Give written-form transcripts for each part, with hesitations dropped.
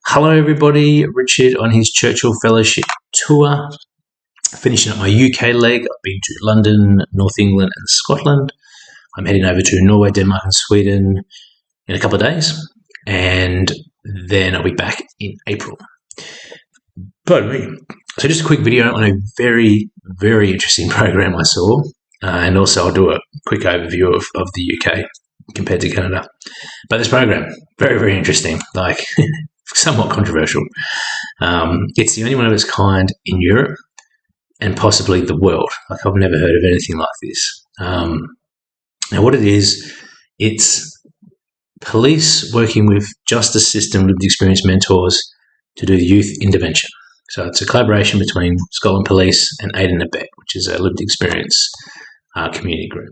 Hello, everybody. Richard on his Churchill Fellowship tour. Finishing up my UK leg. I've been to London, North England, and Scotland. I'm heading over to Norway, Denmark, and Sweden in a couple of days, and then I'll be back in April. Pardon me. So, just a quick video on a very, very interesting program I saw, and also I'll do a quick overview of the UK compared to Canada. But this program, very, very interesting. Somewhat controversial. It's the only one of its kind in Europe and possibly the world. I've never heard of anything like this. Now, what it is, it's police working with justice system lived experience mentors to do youth intervention. So it's a collaboration between Scotland Police and Aid and Abet, which is a lived experience community group.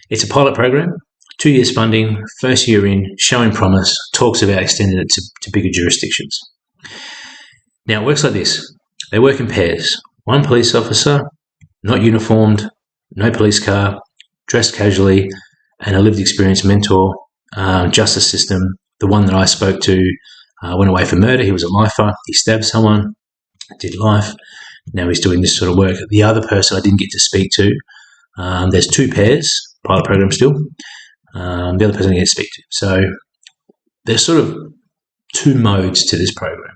It's a pilot program. 2 years funding, first year in, showing promise, talks about extending it to bigger jurisdictions. Now, it works like this. They work in pairs. One police officer, not uniformed, no police car, dressed casually, and a lived experience mentor, justice system. The one that I spoke to went away for murder. He was a lifer. He stabbed someone, did life. Now he's doing this sort of work. The other person I didn't get to speak to, there's two pairs, pilot program still. The other person I get to speak to. So there's sort of two modes to this program.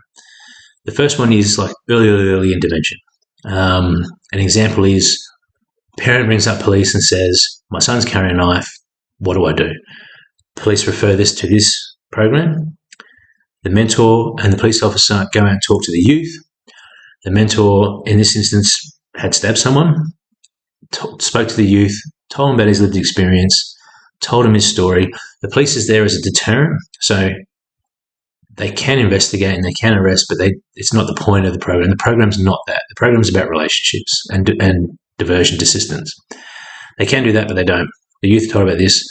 The first one is like early intervention. An example is parent brings up police and says, my son's carrying a knife, what do I do? Police refer this to this program. The mentor and the police officer go out and talk to the youth. The mentor, in this instance, had stabbed someone, spoke to the youth, told him about his lived experience, told him his story. The police is there as a deterrent, so they can investigate and they can arrest, but it's not the point of the program. The program's not that. The program's about relationships and diversion to assistance. They can do that, but they don't. The youth told about this.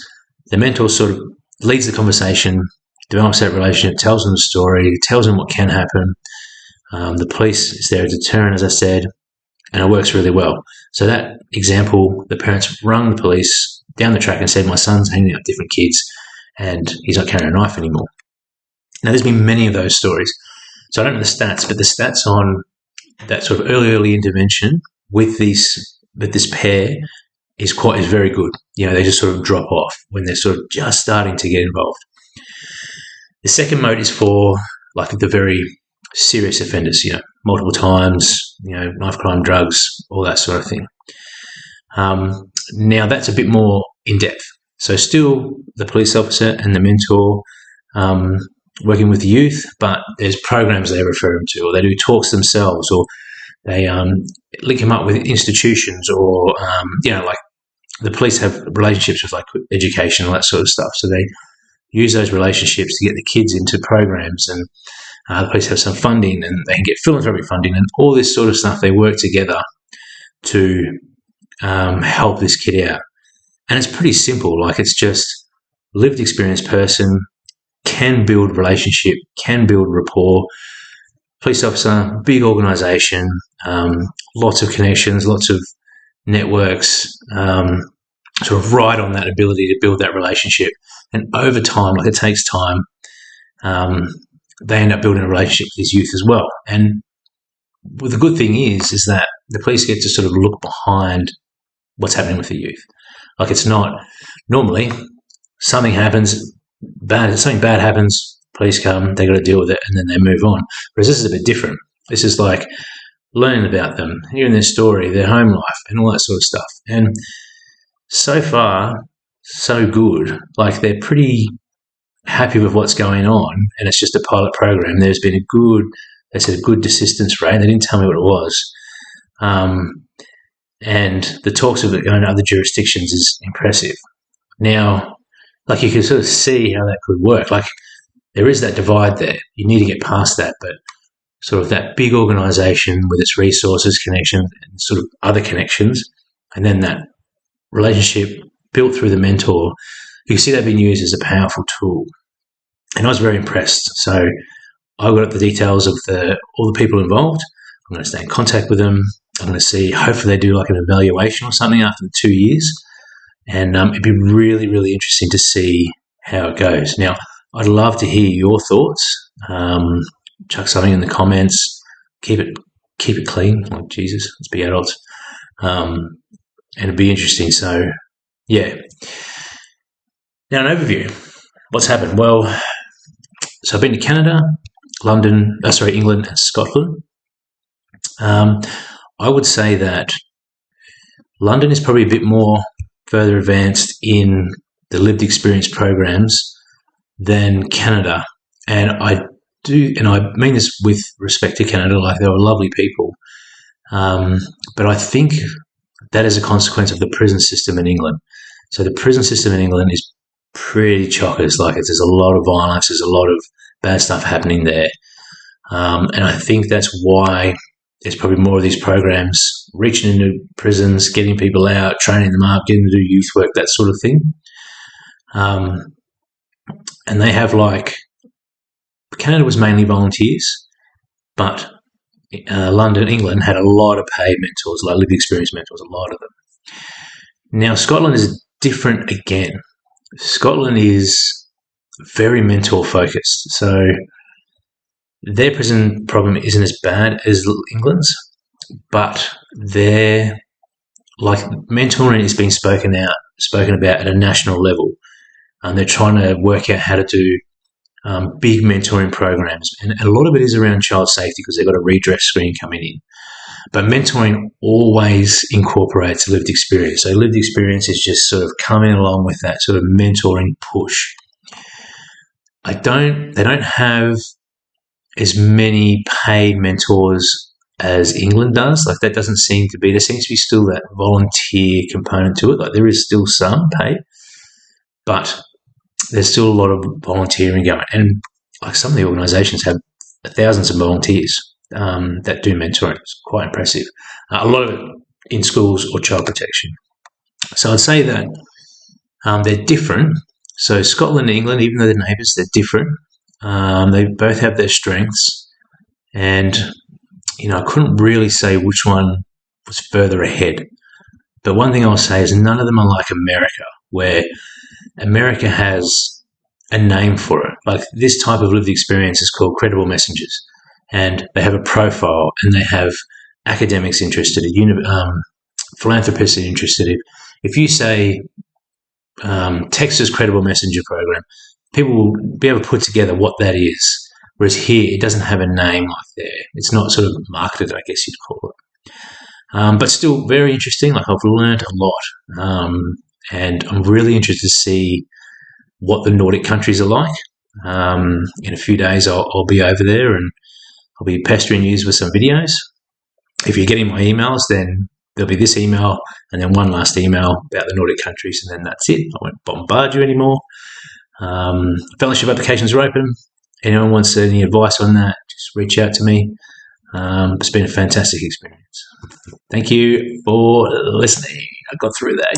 The mentor sort of leads the conversation, develops that relationship, tells them the story, tells them what can happen. The police is there as a deterrent, as I said, and it works really well. So that example, the parents rung the police down the track and said, my son's hanging out with different kids and he's not carrying a knife anymore. Now, there's been many of those stories. So I don't know the stats, but the stats on that sort of early intervention with this pair is very good. You know, they just sort of drop off when they're sort of just starting to get involved. The second mode is for like the very serious offenders, you know, multiple times, you know, knife crime, drugs, all that sort of thing. Now, that's a bit more in-depth. So still the police officer and the mentor working with the youth, but there's programs they refer them to, or they do talks themselves, or they link them up with institutions, or, like the police have relationships with like education, all that sort of stuff. So they use those relationships to get the kids into programs, and the police have some funding and they can get philanthropic funding and all this sort of stuff. They work together to help this kid out. And it's pretty simple. Like, it's just lived experience person can build relationship, can build rapport. Police officer, big organisation, lots of connections, lots of networks, sort of ride on that ability to build that relationship. And over time, like, it takes time, they end up building a relationship with these youth as well. And the good thing is that the police get to sort of look behind what's happening with the youth. Like, it's not normally something happens bad, something bad happens, police come, they got to deal with it, and then they move on. Whereas this is a bit different. This is like learning about them, hearing their story, their home life, and all that sort of stuff. And so far, so good. Like, they're pretty happy with what's going on, and it's just a pilot program. There's been a good desistance rate. They didn't tell me what it was. And the talks of it going to other jurisdictions is impressive. Now, like, you can sort of see how that could work. Like, there is that divide there. You need to get past that, but sort of that big organisation with its resources, connections, and sort of other connections, and then that relationship built through the mentor, you can see that being used as a powerful tool. And I was very impressed. So I got up the details of all the people involved. I'm going to stay in contact with them. I'm going to see, hopefully they do like an evaluation or something after the 2 years. And it'd be really, really interesting to see how it goes. Now, I'd love to hear your thoughts. Chuck something in the comments. Keep it clean. Like Jesus, let's be adults. And it'd be interesting. So, yeah. Now, an overview. What's happened? Well, so I've been to Canada, England, and Scotland. I would say that London is probably a bit more further advanced in the lived experience programs than Canada. And I mean this with respect to Canada, like they were lovely people. But I think that is a consequence of the prison system in England. So the prison system in England is pretty chockers. Like there's a lot of violence, there's a lot of bad stuff happening there. And I think that's why there's probably more of these programs reaching into prisons, getting people out, training them up, getting them to do youth work, that sort of thing. And they have Canada was mainly volunteers, but England had a lot of paid mentors, like lived experience mentors, a lot of them. Now, Scotland is different again. Scotland is very mentor focused. So their prison problem isn't as bad as England's, but their mentoring is being spoken about at a national level. And they're trying to work out how to do big mentoring programs. And a lot of it is around child safety because they've got a redress screen coming in. But mentoring always incorporates lived experience. So lived experience is just sort of coming along with that sort of mentoring push. They don't have as many paid mentors as England does. Like that doesn't seem to be, there seems to be still that volunteer component to it. Like there is still some paid, but there's still a lot of volunteering going. And like some of the organisations have thousands of volunteers that do mentoring. It's quite impressive. A lot of it in schools or child protection. So I'd say that they're different. So Scotland and England, even though they're neighbours, they're different. They both have their strengths. And, I couldn't really say which one was further ahead. But one thing I'll say is none of them are like America, where America has a name for it. Like this type of lived experience is called credible messengers. And they have a profile and they have academics interested, philanthropists are interested. If you say Texas Credible Messenger Program, people will be able to put together what that is. Whereas here, it doesn't have a name like there. It's not sort of marketed, I guess you'd call it. But still very interesting. Like I've learned a lot. And I'm really interested to see what the Nordic countries are like. In a few days, I'll be over there and I'll be pestering you with some videos. If you're getting my emails, then there'll be this email and then one last email about the Nordic countries, and then that's it. I won't bombard you anymore. Fellowship applications are open. Anyone wants any advice on that, just reach out to me. It's been a fantastic experience. Thank you for listening. I got through that.